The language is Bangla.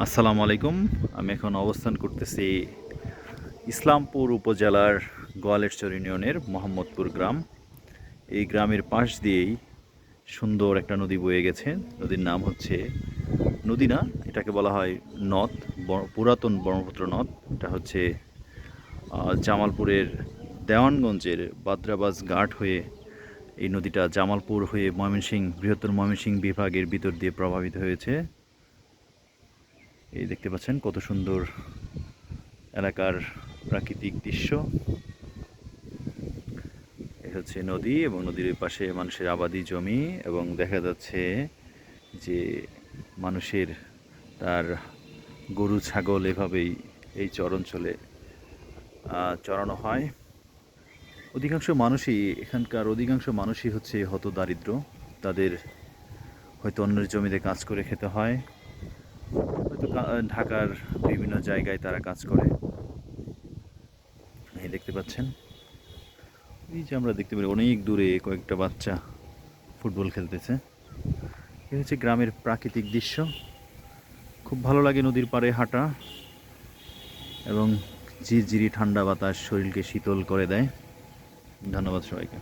আসসালামু আলাইকুম। আমি এখন অবস্থান করতেছি ইসলামপুর উপজেলার গোয়ালেরচর ইউনিয়নের মোহাম্মদপুর গ্রাম। এই গ্রামের পাশ দিয়েই সুন্দর একটা নদী বয়ে গেছে। নদীর নাম হচ্ছে, নদী না, এটাকে বলা হয় নদ, পুরাতন ব্রহ্মপুত্র নদ। এটা হচ্ছে জামালপুরের দেওয়ানগঞ্জের বাদ্রাবাজ ঘাট হয়ে এই নদীটা জামালপুর হয়ে বৃহত্তর ময়মনসিংহ বিভাগের ভিতর দিয়ে প্রভাবিত হয়েছে। এই দেখতে পাচ্ছেন কত সুন্দর এলাকার প্রাকৃতিক দৃশ্য। এ হচ্ছে নদী এবং নদীর পাশে মানুষের আবাদি জমি, এবং দেখা যাচ্ছে যে মানুষের তার গরু ছাগল এভাবেই এই অঞ্চলে চরানো হয়। এখানকার অধিকাংশ মানুষই হচ্ছে হতদারিদ্র। তাদের হয়তো অন্যের জমিতে কাজ করে খেতে হয়, হয়তো ঢাকার বিভিন্ন জায়গায় তারা কাজ করে। এই দেখতে পাচ্ছেন, এই যে আমরা দেখতে পারি অনেক দূরে কয়েকটা বাচ্চা ফুটবল খেলতেছে। এ হচ্ছে গ্রামের প্রাকৃতিক দৃশ্য। খুব ভালো লাগে নদীর পাড়ে হাঁটা, এবং ঝিরঝিরি ঠান্ডা বাতাস শরীরকে শীতল করে দেয়। ধন্যবাদ সবাইকে।